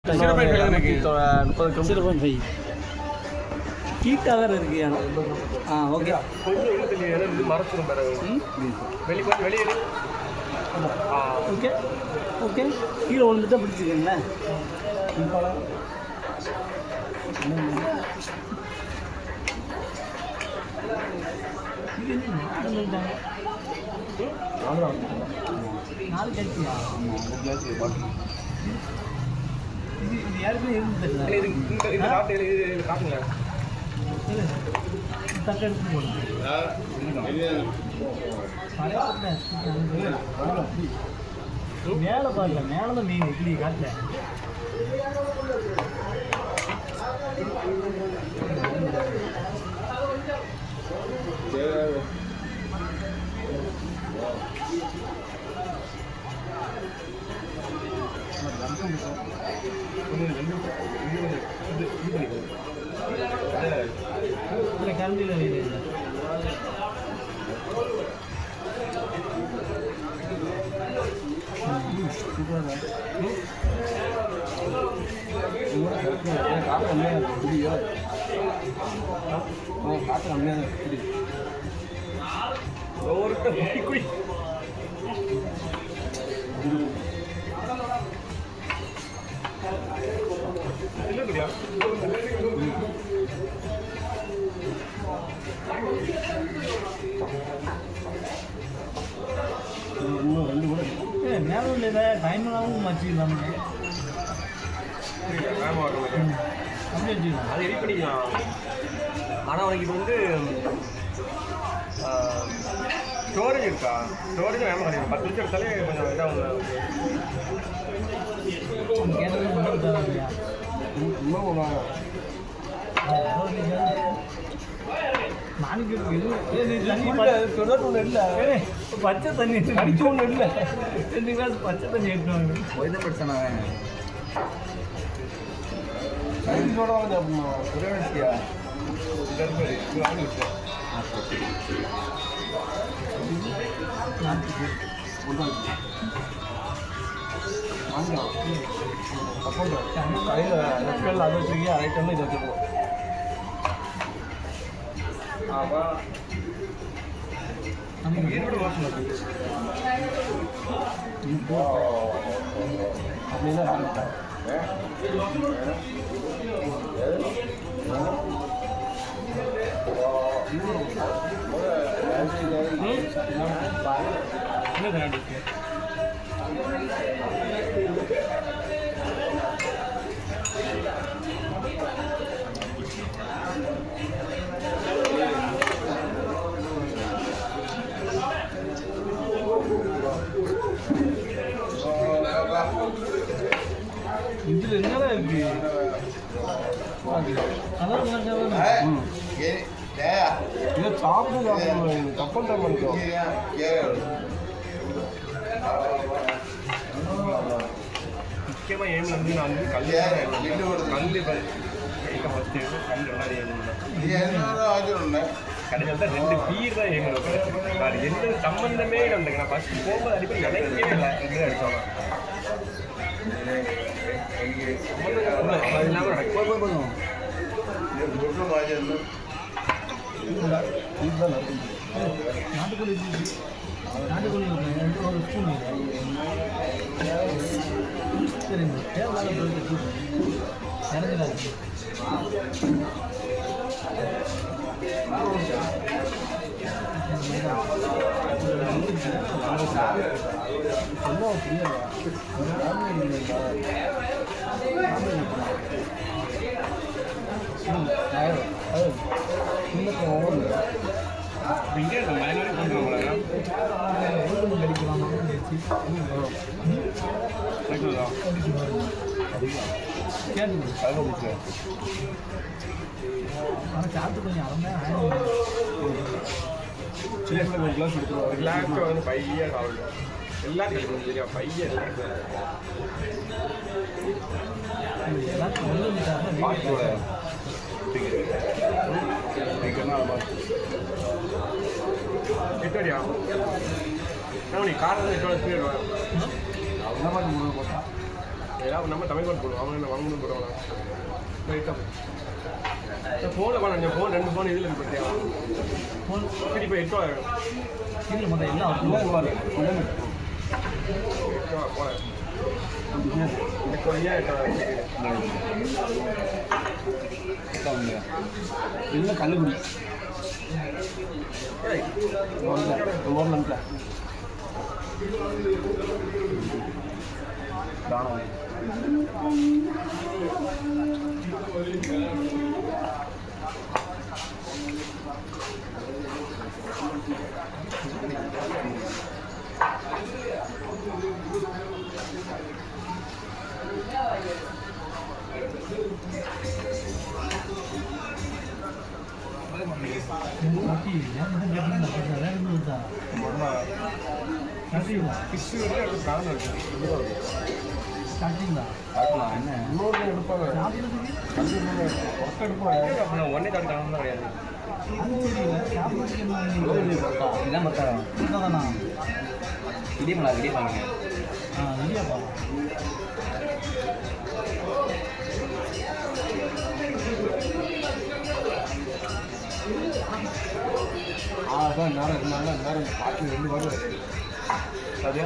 30 ஹீட்டாக வேறு இருக்கு. ஓகே ஓகே ஓகே கீழே விழுந்துட்டா பிடிச்சிக்கங்களேன். நாலு கட்சியா இது யாருக்குமே இருந்து தட்டை எடுத்து போடுங்க. மேலே பாருங்க, மேலே தான் மீன் இப்படி காட்டல. இல்லை கரண்டியில் இல்லை. நேரம் இல்லை டைம்லாம் வச்சுக்கலாம். அப்படி வச்சுக்கலாம், அதை எடிட் பண்ணிக்கலாம். ஆனால் அவனுக்கு இப்போ வந்து ஸ்டோரேஜ் இருக்கா? ஸ்டோரேஜ் வேணும் கிடைக்கும். 10 நிமிஷம் எடுத்தாலே கொஞ்சம் இதாக பச்சை தண்ணி அடிச்சு ஒன்று இல்லை. 2 கிளாஸ் பச்சை தண்ணி எடுத்துவாங்க. ஒரே பிரச்சனை கையில் லெஃப்ட் அதை வச்சுருக்கீங்க, ரைட் ஹேண்டில் இதை வச்சுருக்கோம். நமக்கு ஈரோடு வாசல் இருக்குது அப்படின்னா இதில் என்னடா இருக்கு? இதை சாப்பிட்டு கப்பல் தான் பண்ணிக்கோ. முக்கியமாக ஏமில் வந்து நான் வந்து கல் ஃபஸ்ட்டு கடைசியில் தான் 2 பீர் தான் ஏமில் அது எந்த சம்மந்தமே இல்லை. நான் ஃபஸ்ட்டு போகும்போது அடிப்படை நினைக்கவே இல்லை. 2 அடித்தோம் இல்லாமல் நடக்கும். நாட்டுக்கோழி நாட்டுக்கோழி ஒரு ஸ்பூன் சரிங்க. தேவையில்லாத இறங்கலாம். சாப்பிட்டு கொஞ்சம் சின்ன பிள்ளை ஒரு கிளாஸ் எடுத்துருவோம். ரிலாக்ஸாக வந்து பையாக சாப்பிடுவோம். எல்லாம் கிடைக்கும் சரியா? பையன் எட்டடியா நீ காரணம் 8 ஸ்பீட் என்ன பண்ணி போட்டா ஏதாவது நம்ம தமிழ் பாட்டு போடுவோம். அவங்க என்ன வாங்கணும் போடுவாங்க. ஃபோனில் பண்ண ஃபோன் 2 ஃபோன் இதில் இருக்கு பார்த்தியா? ஃபோன் சரி இப்போ 8 ரூபா இதில் மொத்தம் எல்லாம் இல்லை கல்லுக்குடி நேரம் பாட்டு 2 வருது அதே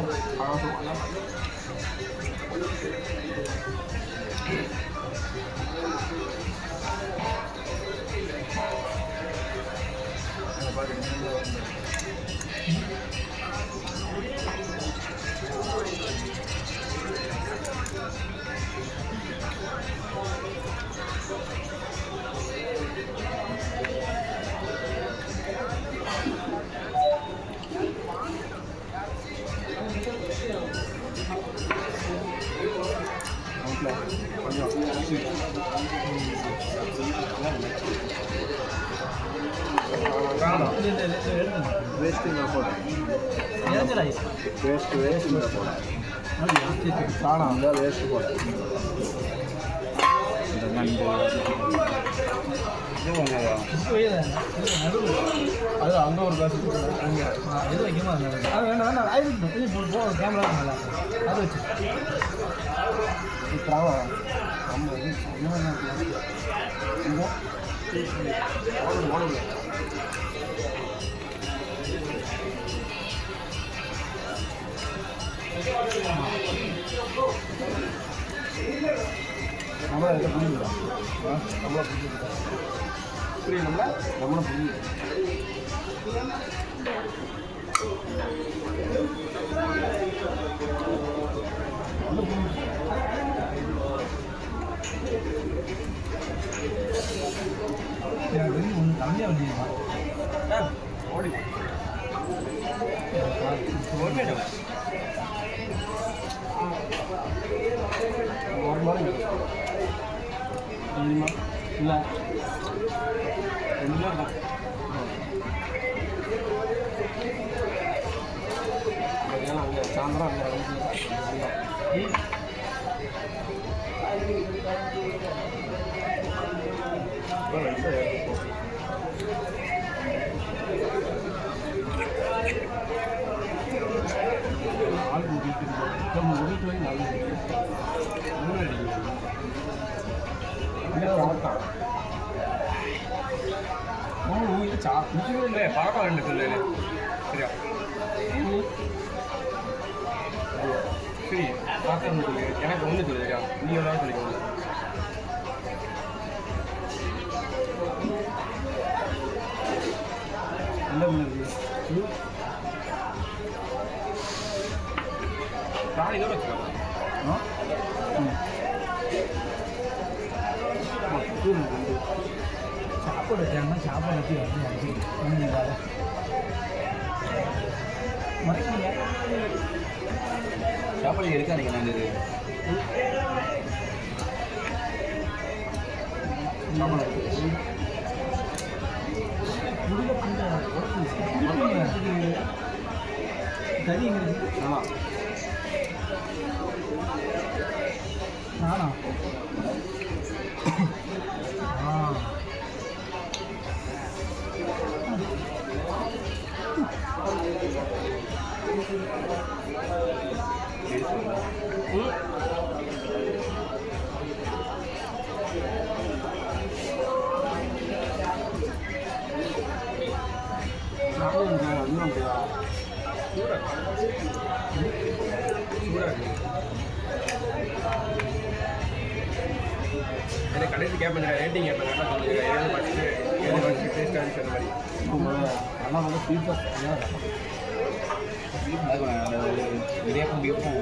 அது அங்கே ஒரு காசு அங்கே எது வைக்கமா அது வேண்டாம் வேண்டாம் ஆயிரத்து கேமரா அது வச்சு புரியுதுங்களா நம்மள புரியுது ஒன்று கம்மியாக வண்டியா ஓடி ஒரு மாதிரி இல்லை 2 தான் அங்கே சாயந்தரம் ஆள் கூட்டிட்டு நம்ம வீட்டு போய் நல்லா இல்லை பழக்கம் 2 சொல்லு சரியா சரி பார்க்க சொல்லு எனக்கு ஒன்று சொல்லு சரியா நீ எவ்வளோ சொல்லிக்கோங்க நல்ல பிராணி இதோட வச்சுக்கோங்க சாப்பாடு வச்சாங்கன்னா சாப்பாடு வச்சு வந்து மறைக்கல சாப்பாடு எடுக்காதீங்க நாங்கள் கறி ஆமாம் நானா எனக்கு கடைசி கேட்பேன் ரேட்டிங் கேட்பேன் நல்லா சொல்லுங்க ஏழு ஃபஸ்ட்டு டேஸ்ட் ஆச்சு அந்த மாதிரி நல்லா வந்து பீஸா இடியாப்பம் பீஃபும்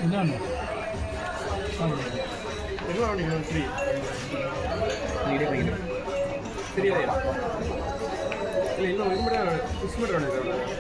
என்னன்னு எல்லாம் நீங்கள் ஃப்ரீ சரியா இல்லை இன்னும் இது மட்டும் ஃபிஷ் மட்டும் வேணும்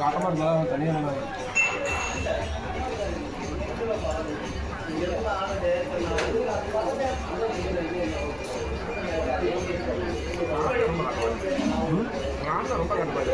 காட்டமாக இருந்தா தனியாக நான் ரொம்ப கட்டுப்பாடு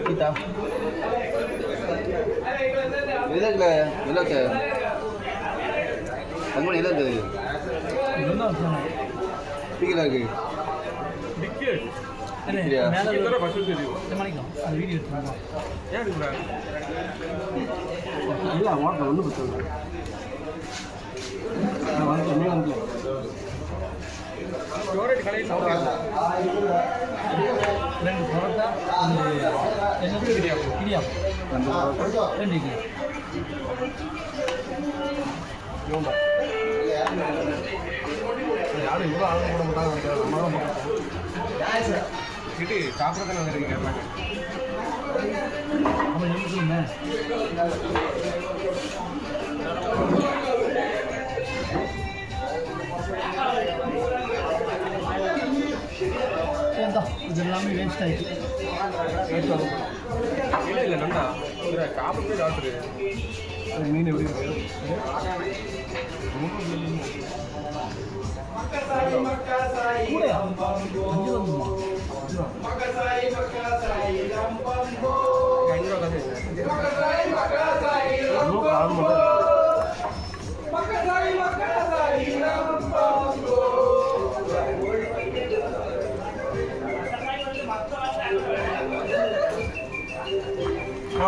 kita விலக்கு அங்கே இலக்கு பீக்கலா இருக்கு இல்லை வாங்க ஒன்றும் பிரச்சனை வந்து ஸ்டோரேஜ் கடையை ரெண்டு பரோட்டா என்ன இடியாப்பம் ரெண்டு யாரும் இவ்வளோ ஆர்டர் போட மாட்டாங்க நினைக்கிறேன் நம்ம தான் போட்டோம் கிட்டு சாப்பிட்றதுன்னு வந்துருக்கீங்க கேட்பாங்க அவன் சொல்லுங்க இது எல்லாமே வேஸ்ட் ஆகிடுச்சு இல்லை இல்லை நண்டா இல்லை சாப்பிட்டு டாக்டரு மீன் எப்படி இருக்கு கூடயா 5 வந்துமா 5 ரூபா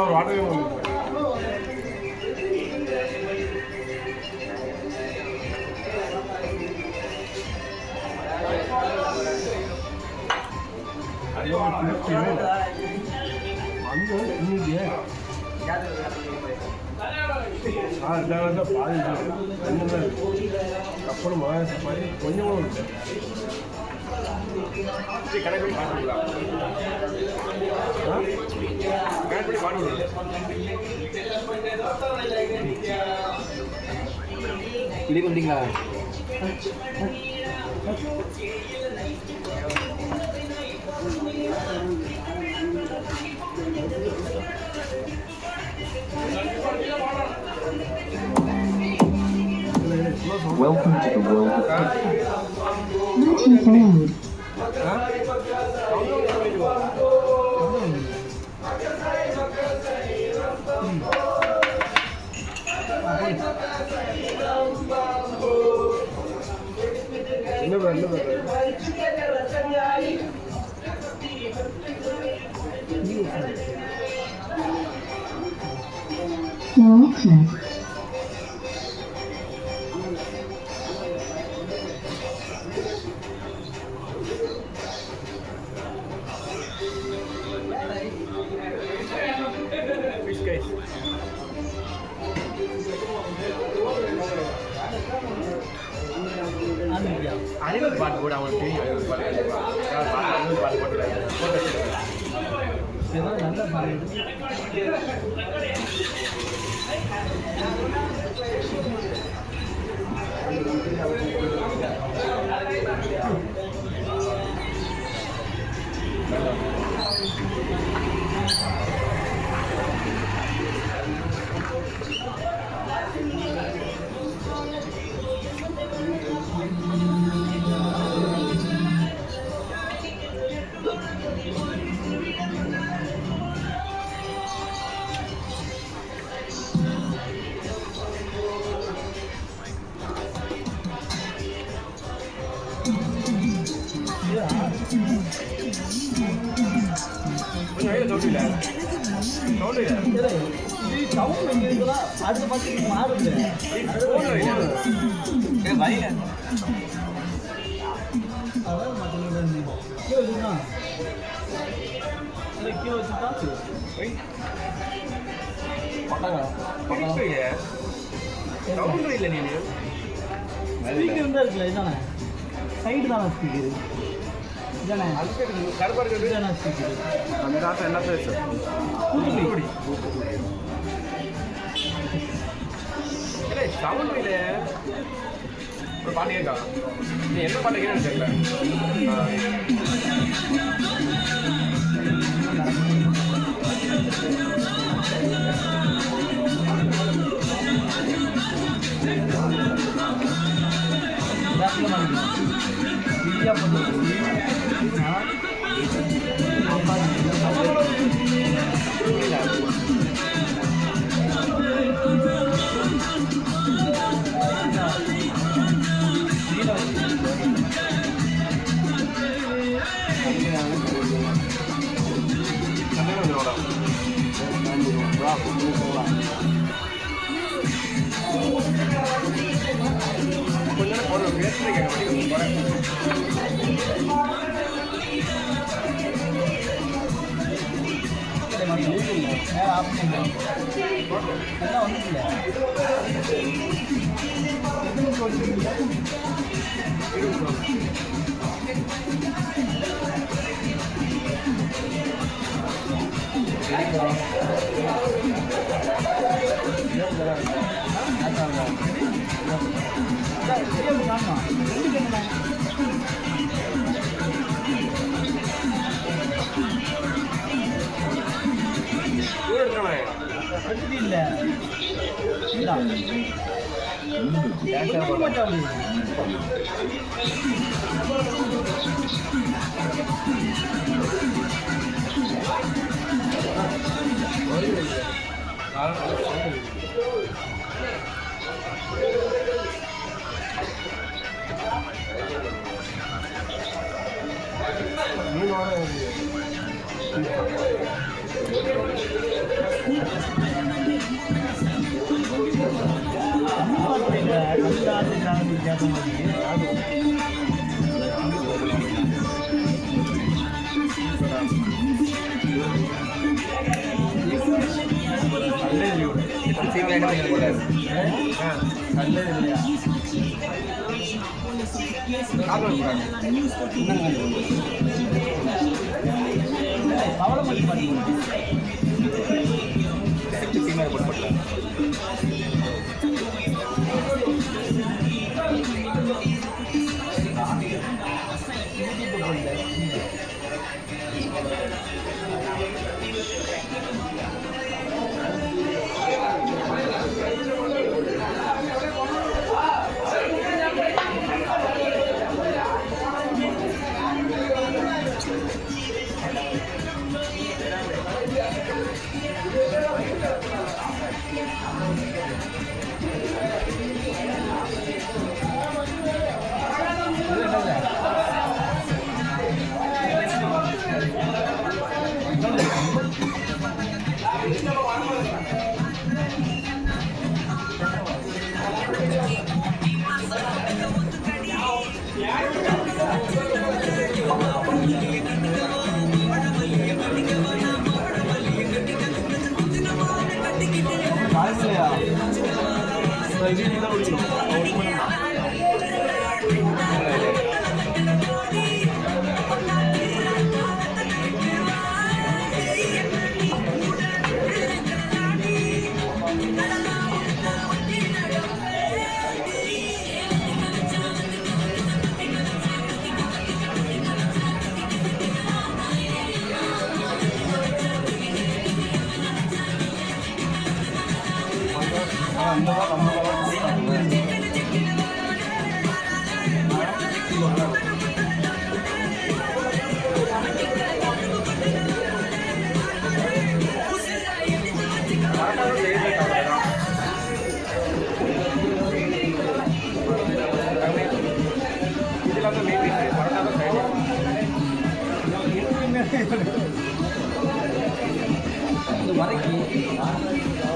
ஒரு வாட்டரே அப்புறம் சப்பாத்தி கொஞ்சம் கணக்கு பண்ணி பாடுங்களா கணக்கு பண்ணி பாடுங்க இது பண்ணிங்களா Welcome to the world of fish guys. Animal பாட்டு கூட அவனுக்கு தெரியும் அனிமல் பாட்டு அனிமல் பாட்டு போட்டு ஏதோ நல்ல பாடு கொஞ்சம் வெளியே சொல்லில சொல்லில சவுண்ட் எங்கே இருக்குதா அடுத்த பக்கத்துக்கு மாறுது அதான் மற்றவங்க கீழே வச்சுருந்தா கீழே வச்சுட்டா சவுண்ட் இல்லை நீ ஸ்பீக்கர் இருந்தால் இருக்குல்ல இதானே சைடு தானே ஸ்பீக்கரு இதானே கருப்பாடு இதானே ஸ்பீக்கரு அந்த ராசா என்ன பேசு தூத்துக்குடி சவுண்ட் இல்லை ஒரு பாட்டு கேட்கா நீ என்ன பாட்டு கேட்கணும்னு தெரியல இந்தியா பண்ணுறது கொஞ்ச நேரம் போகிற பேசுறது கேட்க மாட்டேங்குது எல்லாம் வந்துச்சுல அப்படி இல்லை பவளமல்லி பாட்டு இது இதெல்லாம் தான் மெயின் டிஷ் பரோட்டா தான் சைடு இது வரைக்கும்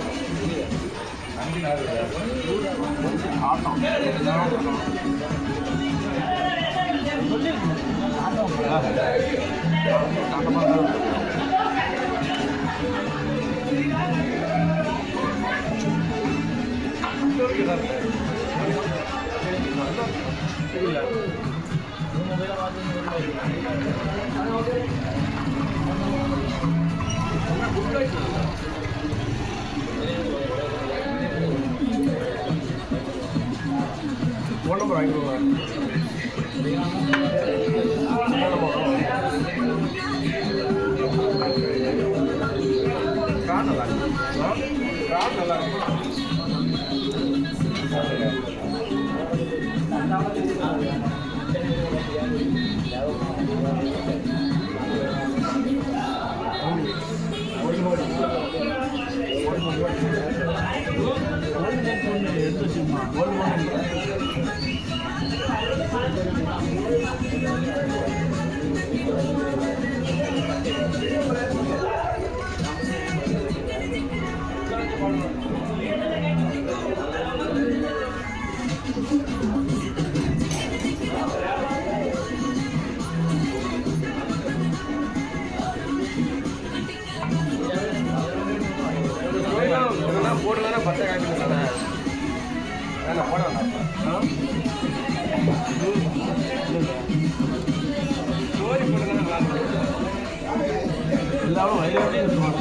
ஃபோன் நம்பர் வாங்கிடுவாங்க கார் நல்லா இருக்கு கார் நல்லா இருக்கு போடுனா பச்சை காய்ச்சி தானே வேணா போட வேணாம் ஸ்டோரி போடுனா நல்லா எல்லாரும் வயலே இருக்குவாங்க.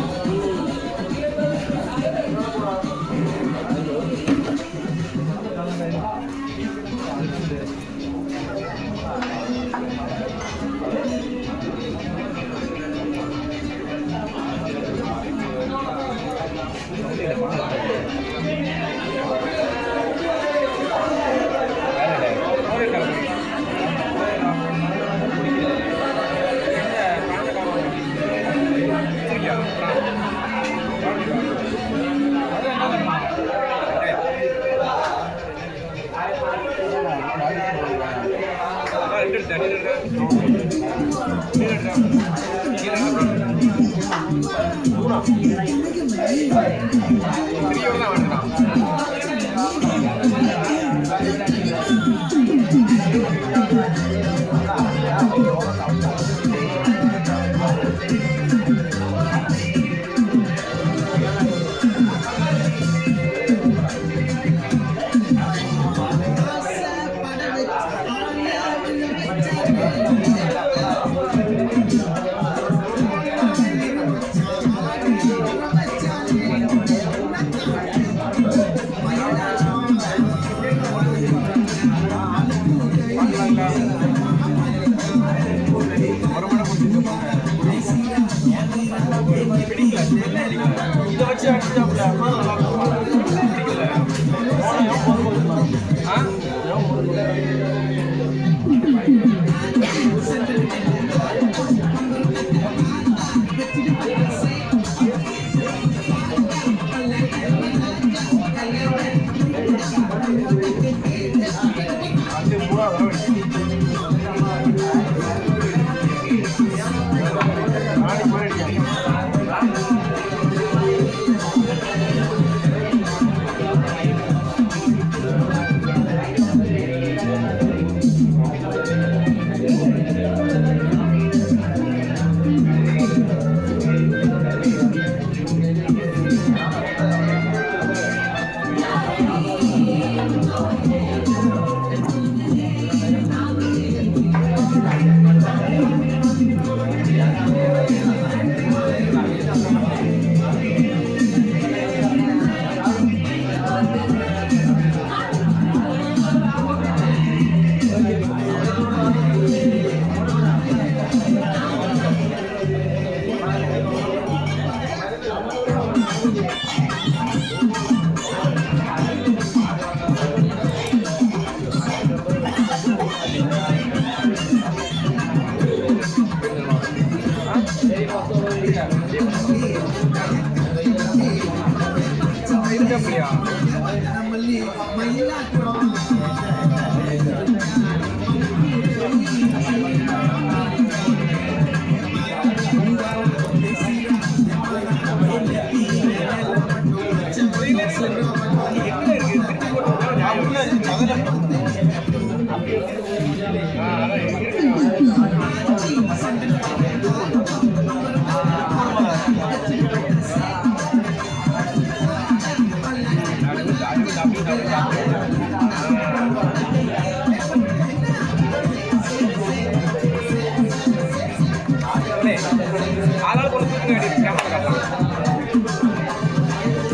ஆளால் கொண்டு தூக்க வேண்டியது கேமரா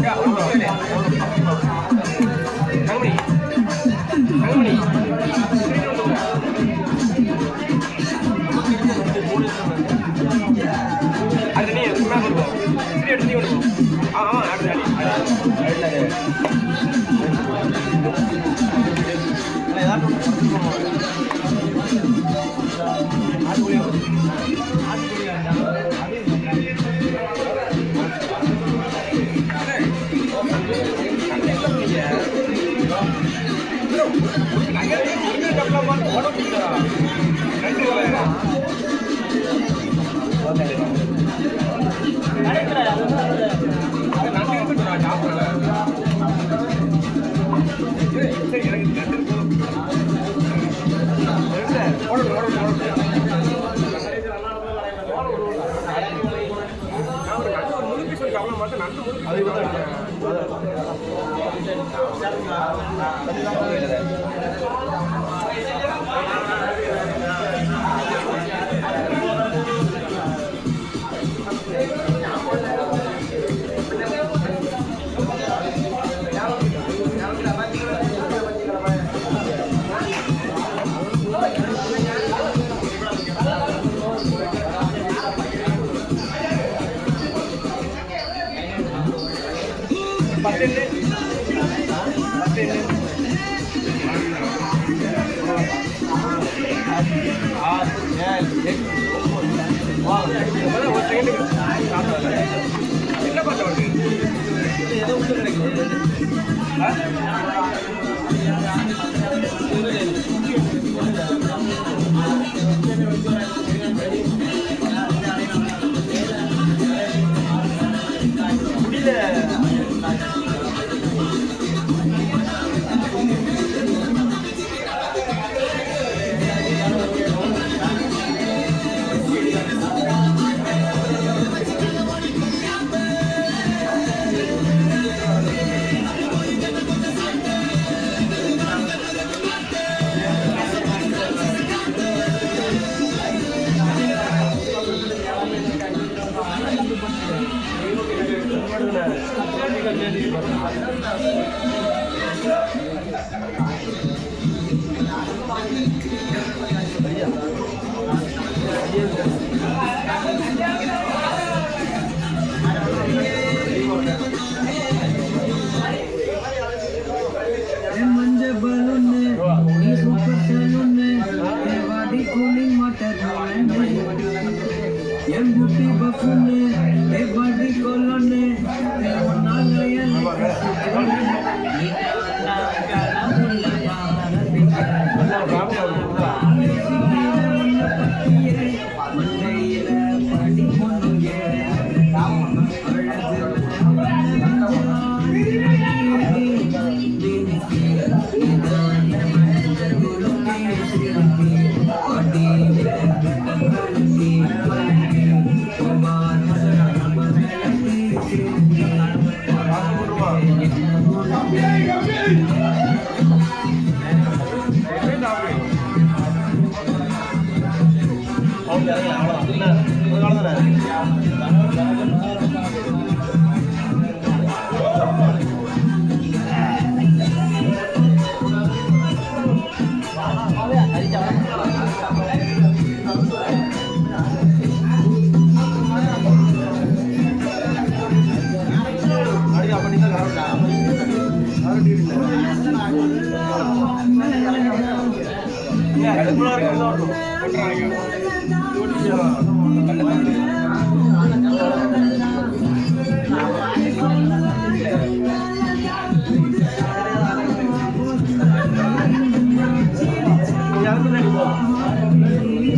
தங்கமணி தங்கமணி அது நீ மேலே கொடுப்போம் சரி எடுத்து நீ கொடுப்போம் ஆமாம் அடுத்த என்ன பார்த்த ஏதோ உள்ள கிடைக்குது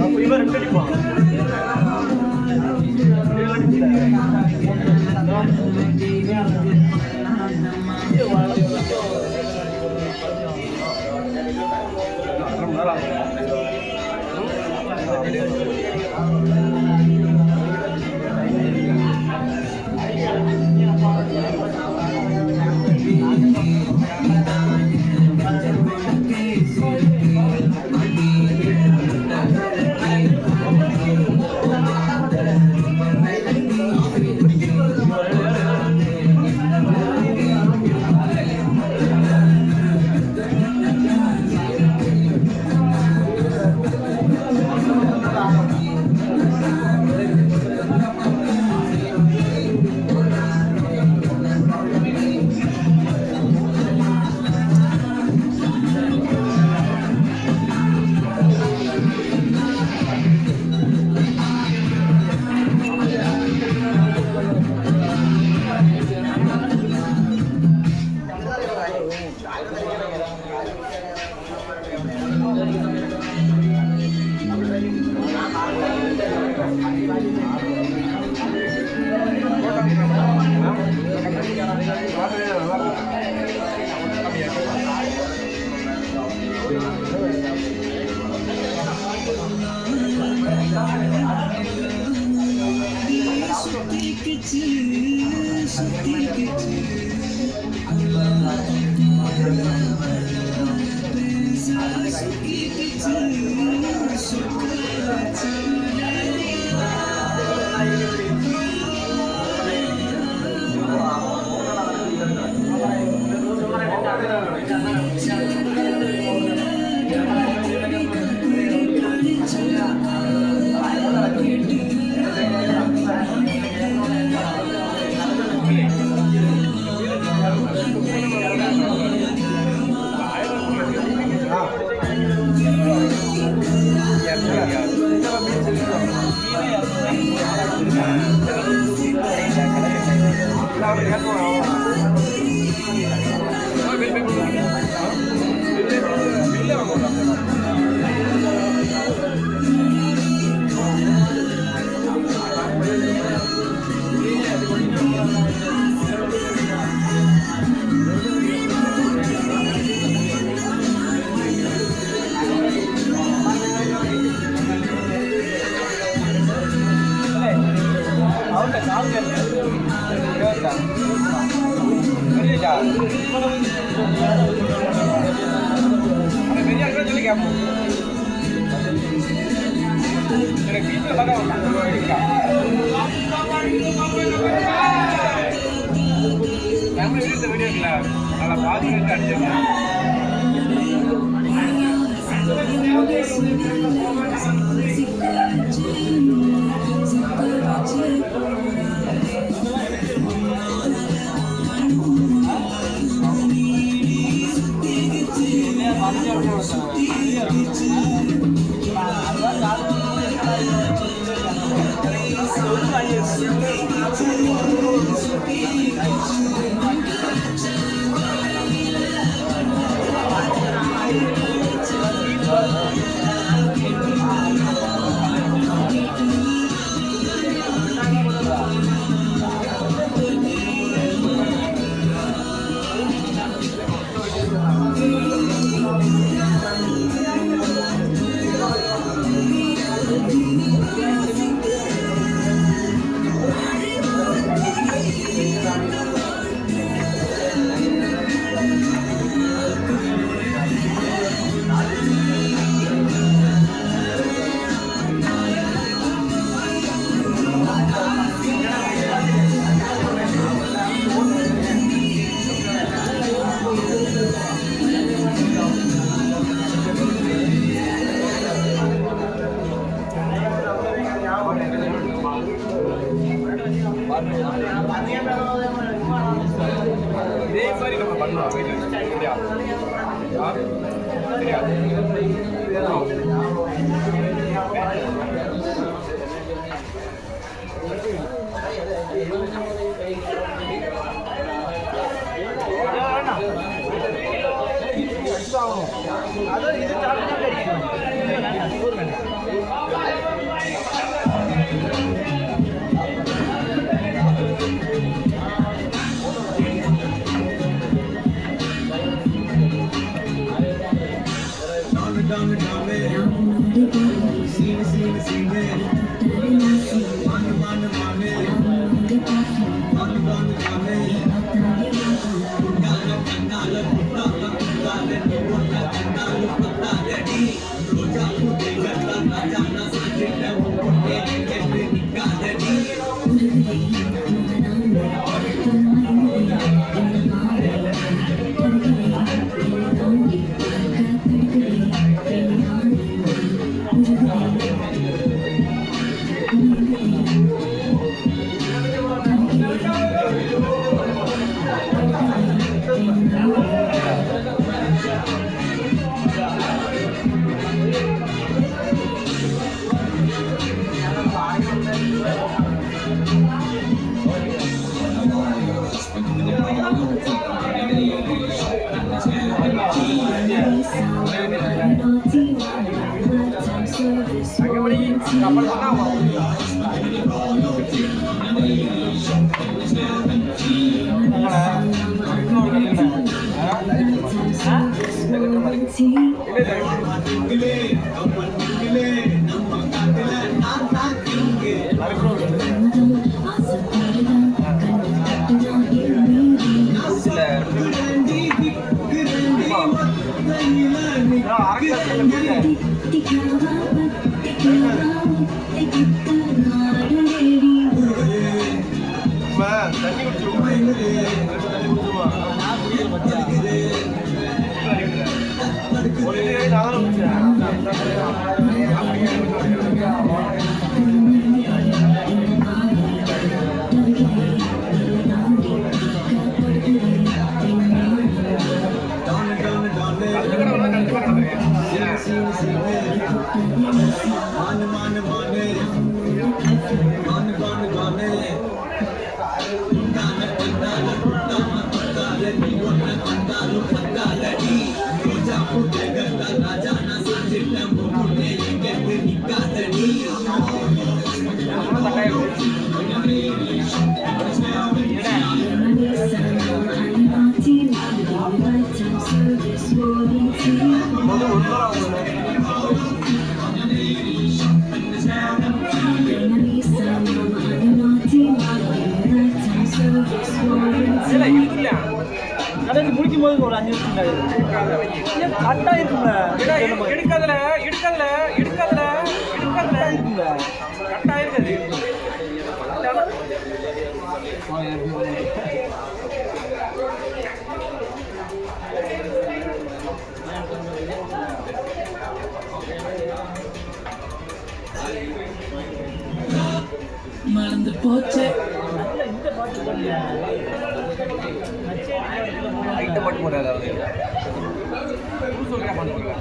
அப்போ இவன் 2 அடிப்பான். இதே மாதிரி நம்ம பண்ணலாம் வீட்டில் சரியா அதான் இது கடைசி முடிக்கும் போது ஒரு 5 நிமிஷம் கரெக்டாக இருக்குங்க. எடுக்காதல எடுக்காதல எடுக்காதல எடுக்காதல இருக்குங்க. கரெக்டாக இருக்காது. மறந்து போச்சு. ஐட்டம் மட்டும் போடாது. அதாவது சொல்கிறேன் பண்ணுறேன்.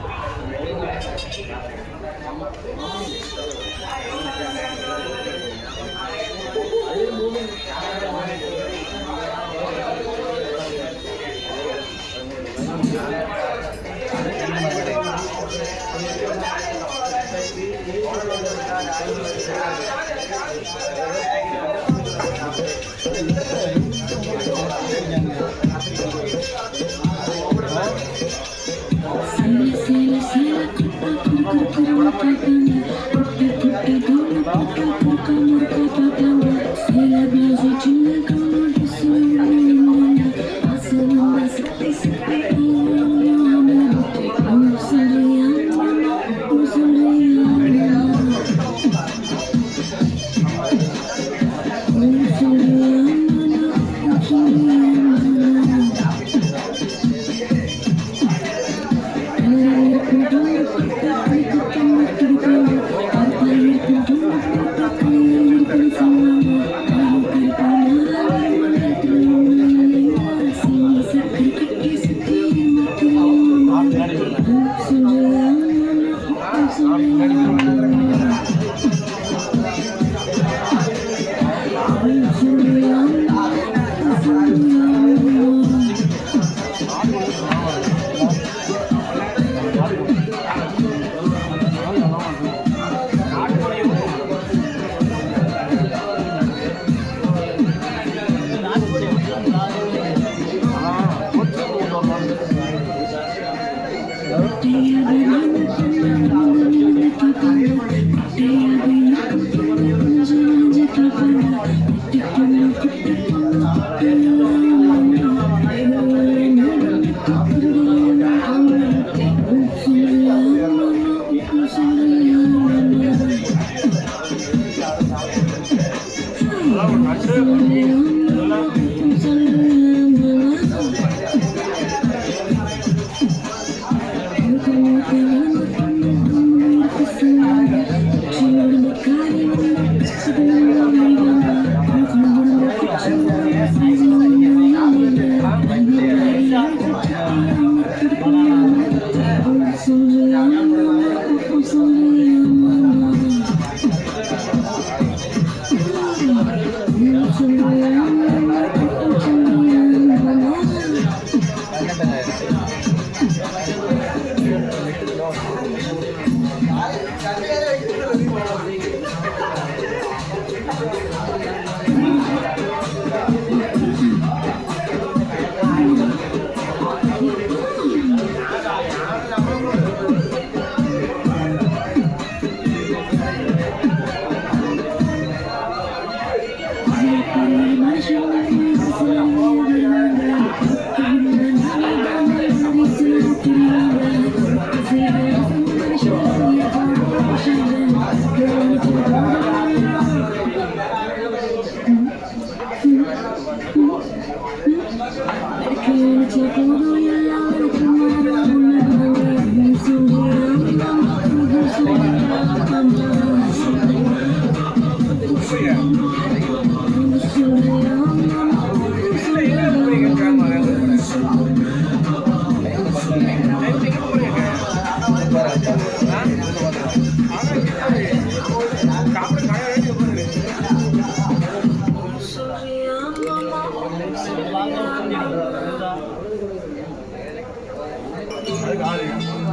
அது காலி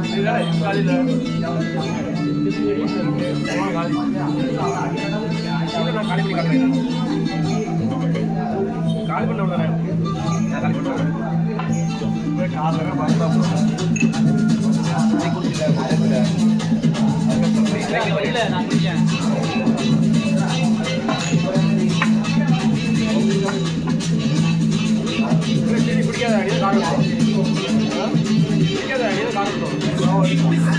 இதுதான் காலியில் காலி நான் காலி பண்ணி காட்டுறேன் காலி பண்ண விடுறேன் நான் காலி பண்ண விடுறேன் காலையில் பார்த்தா இல்லை நான் குடிச்சேன் சரி பிடிக்காத அடியில் காரணம் பிடிக்காத அடியில் காரணம்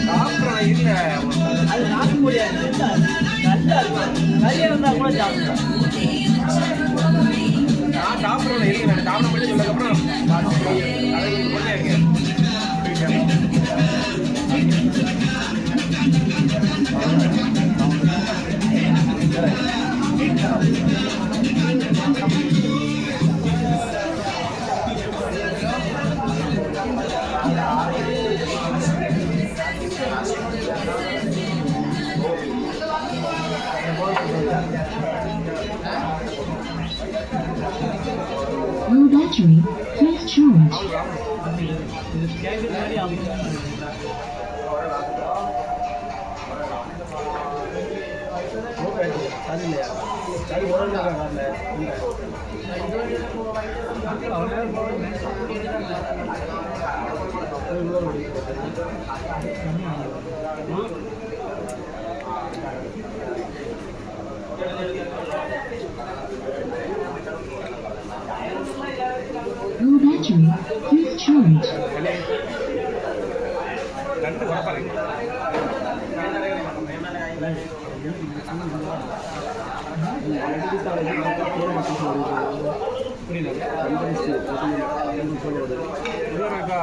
சாப்பிட்றேன் இல்லை அது நாட்டு முடியாது நல்லா இருக்கும் நிறைய இருந்தால் கூட சாப்பிடுவேன் நான் சாப்பிட்றேன் இருக்கேன் சாப்பிட மட்டும் சொன்னதுக்கப்புறம் அதை கொண்டே இருக்கேன் Low battery, please charge. இது கேட்குற மாதிரி அவங்க அது இல்லையா அது உடனே வரல Low battery, please charge. கண்டு உடப்பாருங்க புரியலக்கா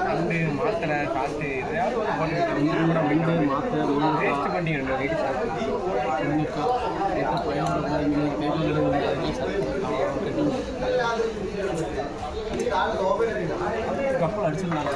கண்டு மாத்திரை காற்று எதையாவது ஒரு போட்டு ரெண்டு மாத்திரை வேஸ்ட் பண்ணி ரெண்டு வீட்டு கப்பல் அடிச்சிருந்தாங்க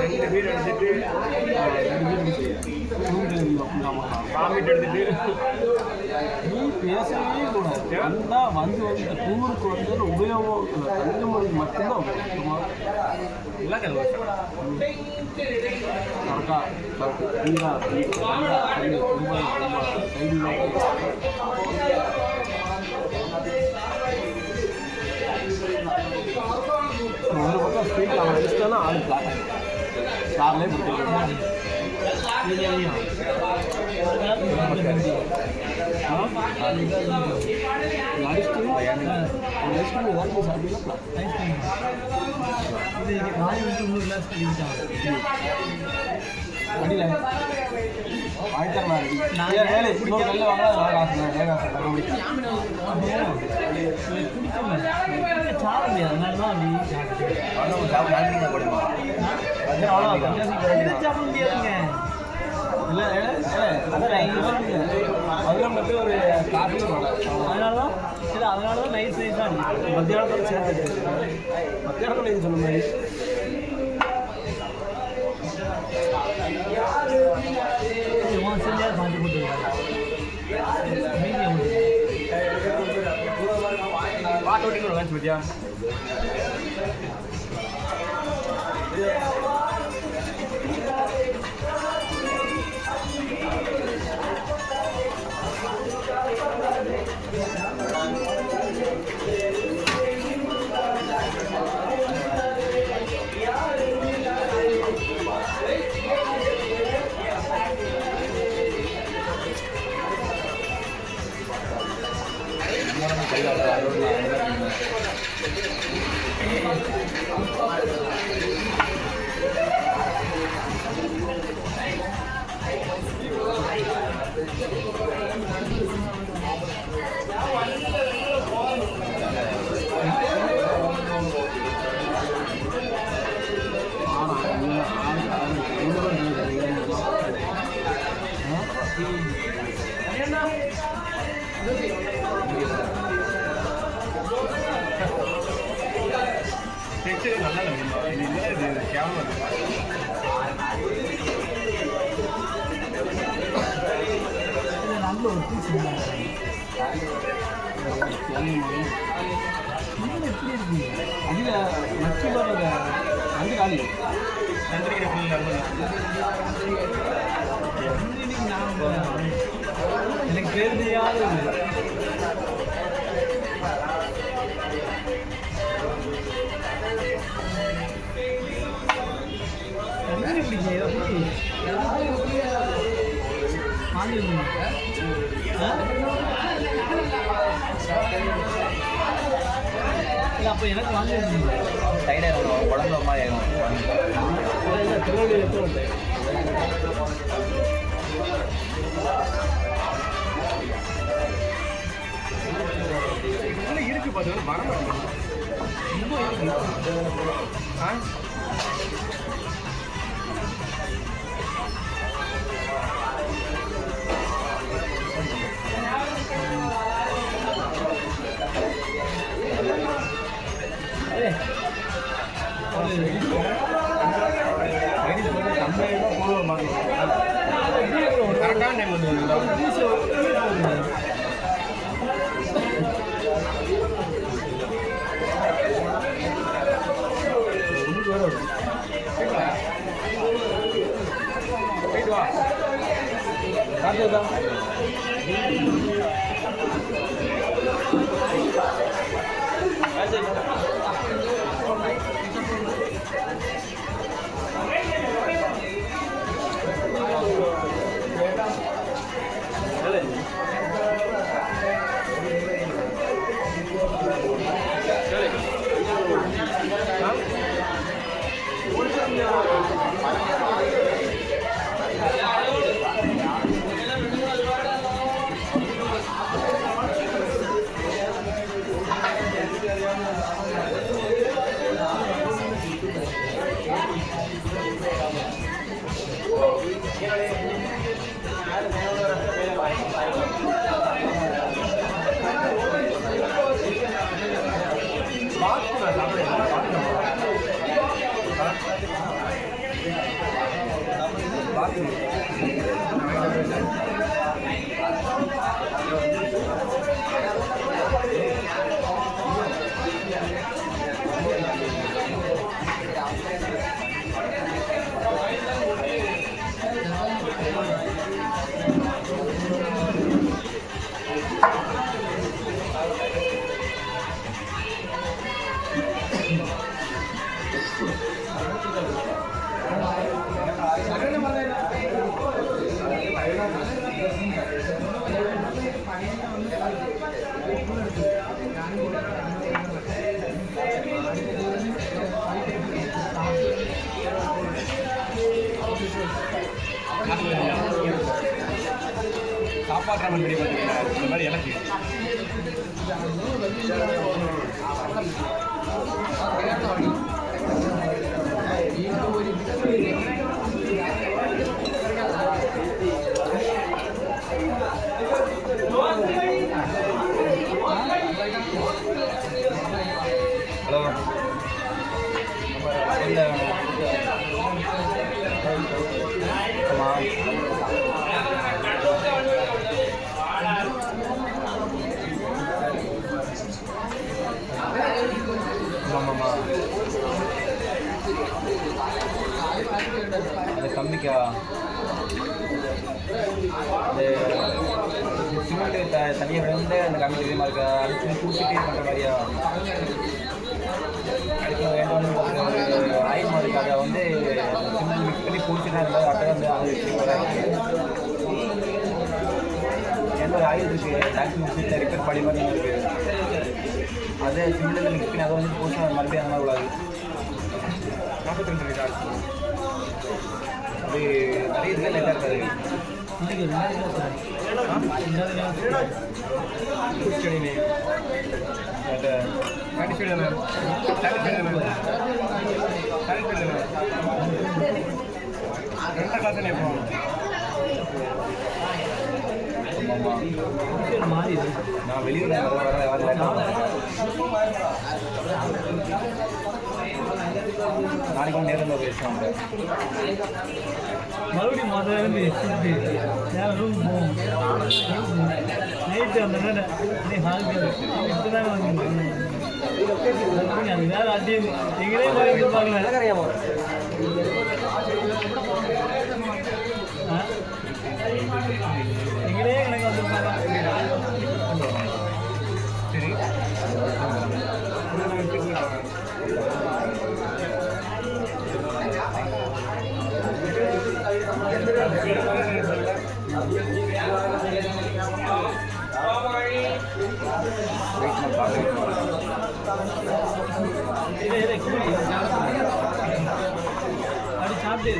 ரெண்டு பேர் எடுத்துட்டு வாமிட் எடுத்துட்டு நீ பேசவே கூடாது வந்தா வந்து இந்த டூருக்கு வந்து உபயோகம் தங்க மொழி மட்டும்தான் எல்லாம் கரெக்டாக ஒரு பக்கம் ஸ்பீட் அவன் அடிச்சிட்டானா ஆளு பிளாட் ஆகிடும் கார்லேயே கொடுத்துருக்கேன் அடியில் ஆயிரத்தி ஏழு இன்னொரு கல்ல வாங்கினா சாப்பிட முடியாது அதனால தான் சாப்பிட முடியாதுங்க இல்லை அதில் மட்டும் ஒரு காஃபி அதனால தான் இல்லை அதனால தான் நைஸ் நைஸாக மத்தியானத்தோட சேர்த்து மத்தியானத்தில் இது சொன்ன மாதிரி செஞ்சால் மாற்றி போட்டுருக்காங்க பாட்டு ஓட்டிட்டு லஞ்ச் பத்தியா செட்டு நல்லா இல்லை. இது இல்லை, இது கேமரா நல்ல ஒரு பீஸ் எப்படி இருக்கு அதில் நச்சு வர்றத அந்த காலி சந்திரிக்கிற ஃபுல் எனக்கு பேர் தெரியாத அப்போ எனக்கு வாங்க டைலர் உடம்புல மாதிரி ஆகும். திருவள்ளுவர் எப்போ வந்தேன் இருக்கு பார்த்தீங்கன்னா வர மாட்டேங்குது. கரெக்டான டைம் வந்து போயிட்டு வா சாப்பாடு ரெடி பண்ணுறீங்க இந்த மாதிரி எனக்கு ஹலோ இல்லை ஆமாம்மா அது கம்மிக்கா அது சிமெண்ட் தனியாக விழுந்து அந்த கம்மி தெரியுமா இருக்கா அதுக்கு பூச்சிட்டே பண்ணுற மாதிரியா அதுக்கு வேண்டாம் ஆயில் மாதிரி அதை வந்து சிமெண்ட் மிக்ஸ் பண்ணி பூச்சிட்டா இருந்தால் அட்டை வந்து அது எந்த ஒரு ஆயில் இருக்குது டாக்ஸி மிக்ஸில் ரிப்பேர் படி மாதிரி இருக்குது அதே சிமெண்ட்டில் மிக்ஸ் பண்ணி அதை வந்து பூச்சி மறுபடியும் அந்த மாதிரி உள்ளாது 42 அது நிறைய இதில் லேட்டாக இருக்காது சரிண்ணே சாட்டிஸ்ஃபைடு தானே ரெண்டாம் கிளாஸ் தானே இப்போ நான் வெளியூர் வர நாளைக்கு நேரில் பேசுவாங்க. மறுபடியும் முதல்ல வேறு ரூம் போவோம். நைட்டு அந்த ஹாலுக்கு இப்போ தானே வந்து அது வேறு அடியும் எங்களே பார்க்கல. எங்களே எனக்கு வந்துருப்பாங்க. சரி அப்படி சாப்பிட்டு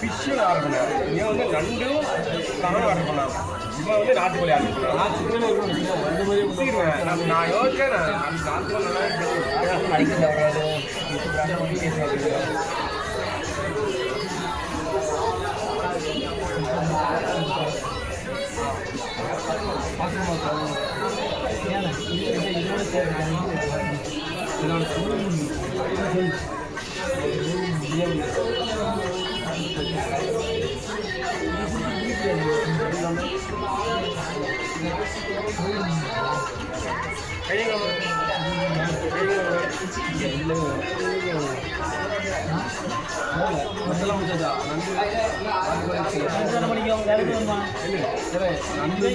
ஃபிஷ்ஷும் ஆர்டர் பண்ணாரு. இவன் வந்து நண்டும் காணும் ஆர்டர் பண்ணாங்க. இவன் வந்து நாட்டுக்கோழி ஆர்டர் பண்ணாங்க. நான் யோசிச்சேன் நாட்டுக்கோழி நல்லா இருக்கு.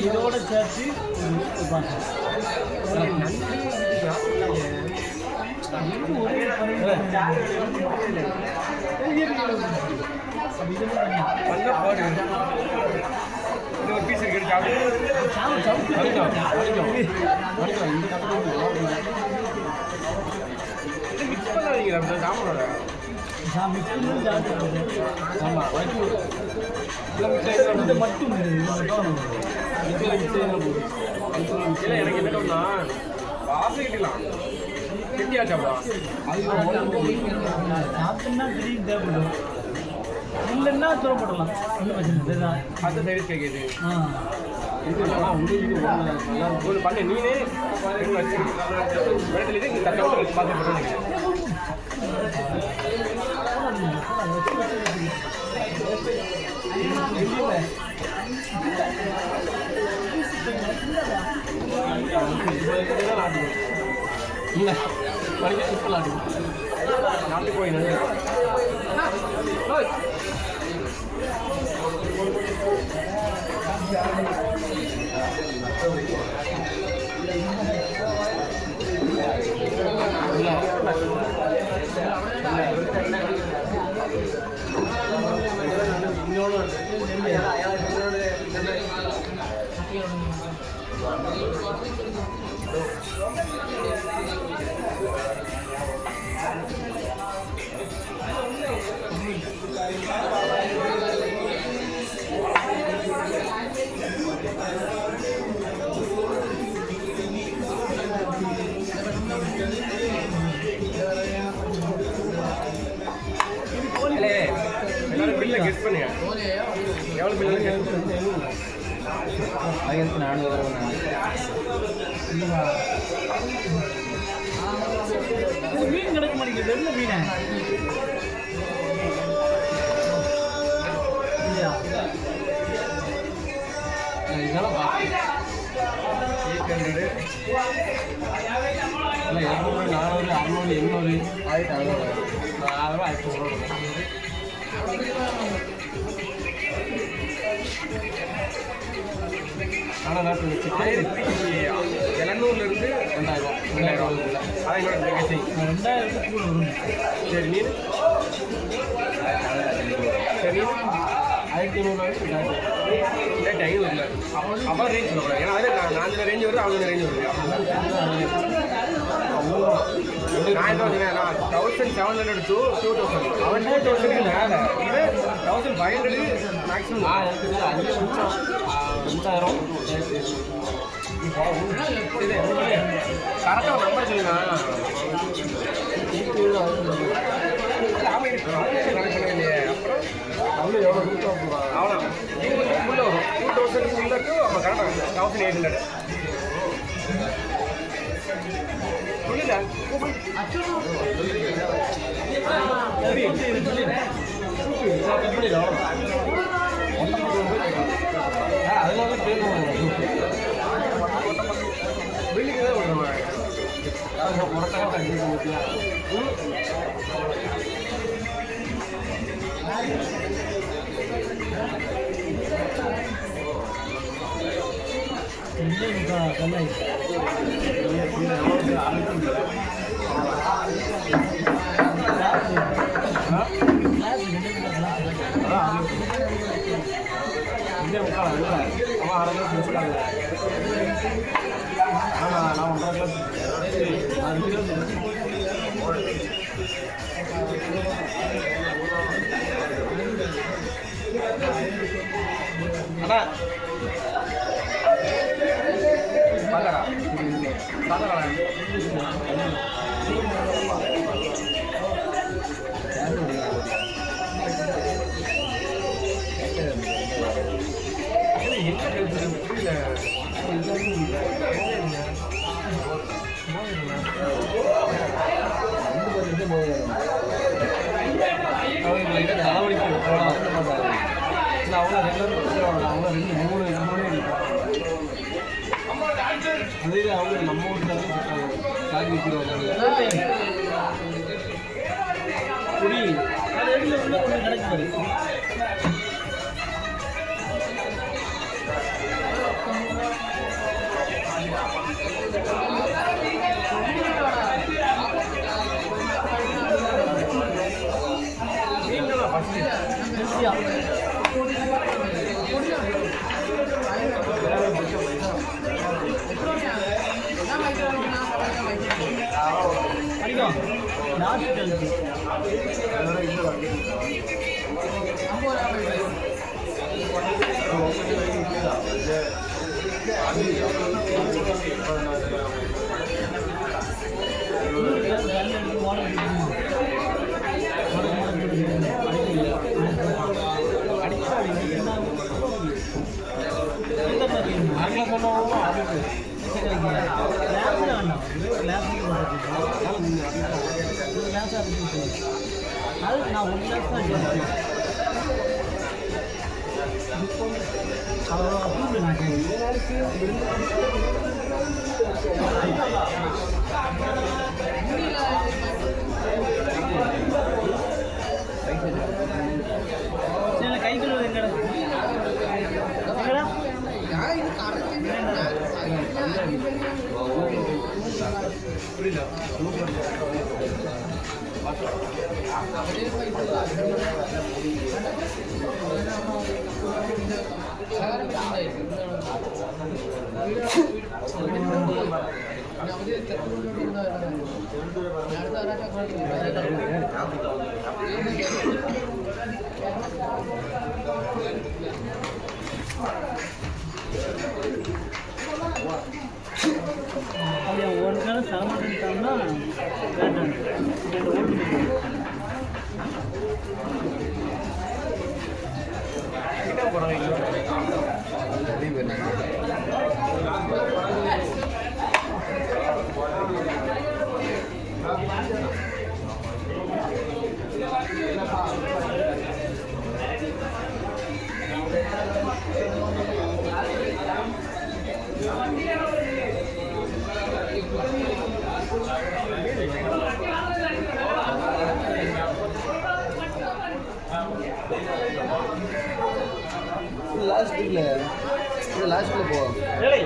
இதோட சேர்த்து இதோட சேர்த்து பீஸ் இருக்கு மிக்ஸ் பண்ணாதீங்க சாப்பிடோட மட்டும் எனக்கு என்னன்னா வாசம் கிட்டலாம் கெட்டியா சாப்பிடலாம் சாப்பிட்டோம்னா திடீர்னு தேவைப்படும் இல்லைன்னா தூரப்படலாம் ஒன்றும் பிரச்சனை இல்லை அந்த சைடு கேட்குது ஒரு பண்ணு நீனே பார்த்து இல்லை இப்போ நாட்டு போய் நன்றி எல்லாரும் பில்லை கெஸ் பண்ணுங்க எவ்வளோ பில்லை கெஸ் பண்ணுங்க 1400 மீன் கிடைக்க மாட்டேங்குது வெள்ள மீன் இதெல்லாம் 800 இல்லை 200 400 600 800 1000 ஆனால் 1700லேருந்து 2000 2000 கூட வரும் சரி நீ சரி 1500 500 அப்போ ரேஞ்ச் சொல்லக்கூடாது ஏன்னா அதில் நான் இந்த ரேஞ்ச் வருது அவங்க ரேஞ்ச் வருது நான் என்ன வச்சுக்கேன் 1700 to 2000 அவன் 2000 மேலே இது 1500 மேக்ஸிமம் கரெக்டாக நம்பர் சொல்லுங்க இல்லையே அவ்வளோ எவ்வளோ கொடுத்தா அவ்வளோ உள்ளே வரும் 2000 உள்ளக்கு அவன் கரெக்டாக 1800 புரியல அதனால பேர் பில்லுக்கு தான் விடுறேன் முடக்காக கட்டி கல்லை நான் 1.5 அண்ணா பார்க்கறா பார்க்கறா அவங்க 2-3 அதே அவங்க நம்ம ஊரில் காய் விற்கிறவங்க புரியுது அது எப்படி உள்ள ஒன்று கிடைக்கிறது நான் ஒரு கிளாஸ் தான் அவ்வளோ நான் சரி கை கழுவுது எங்கடா புரியல ஒரு காலம் சரமாட்டா வேண்டாம் லாஸ்ட்ல போவோம் அப்படியே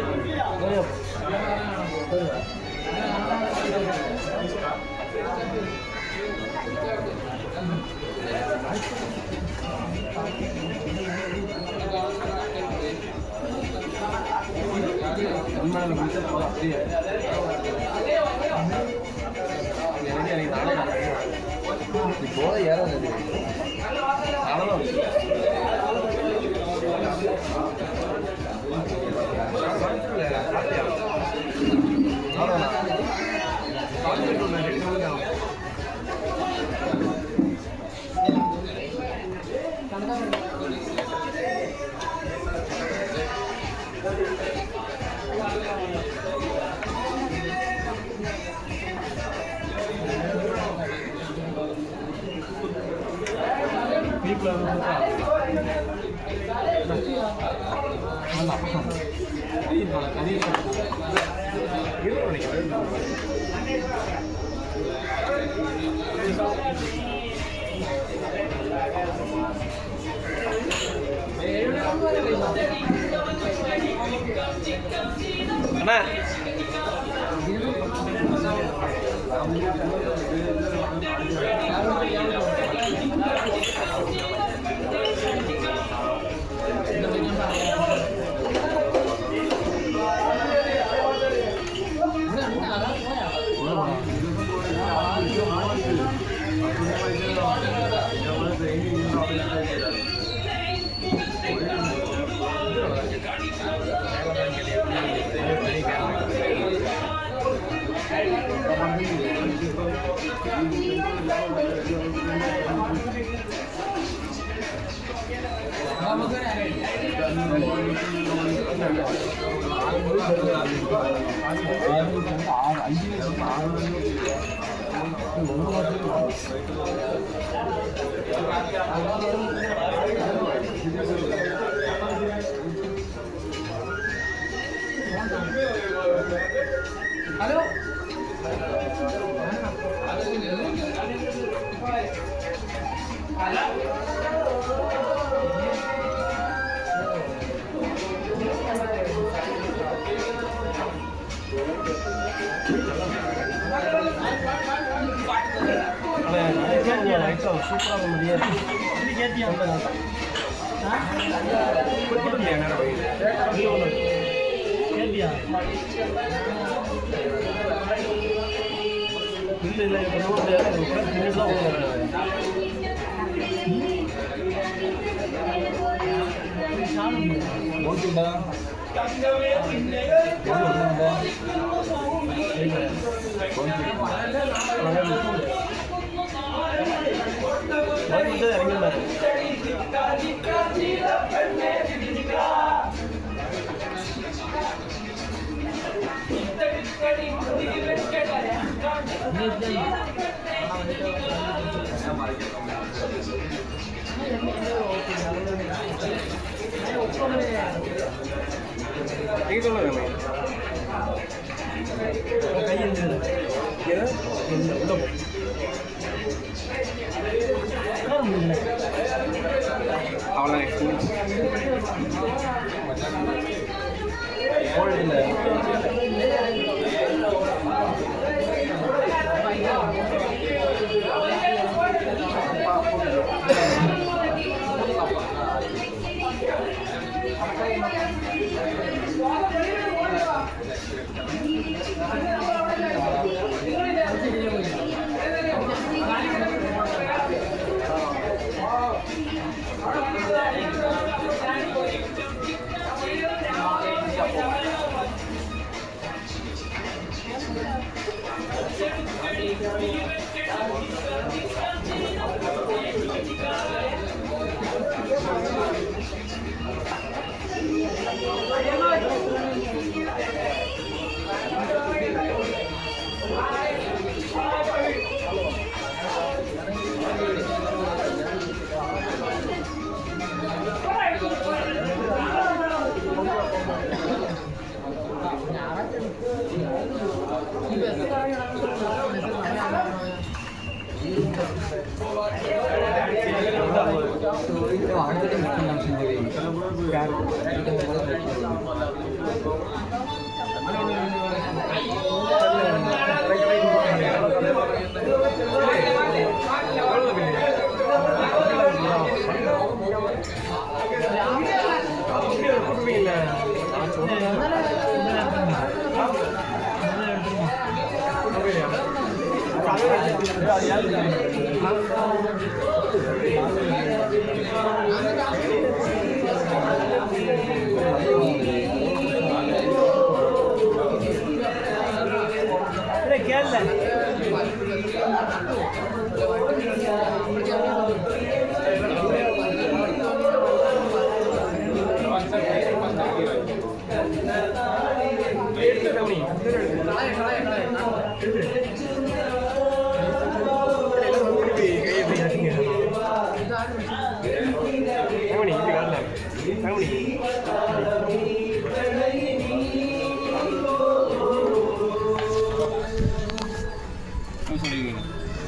எனக்கு இப்போ யாரும் அண்ணா ஆறு சூப்பராக முடியாது கேட்டியா கேட்டியா இல்லை இல்லை இப்போ தின்னுலாம் ஓகேடா நீங்க சொல்லுங்க அவ்வளோ எக்ஸ்பீரியன்ஸ் How many?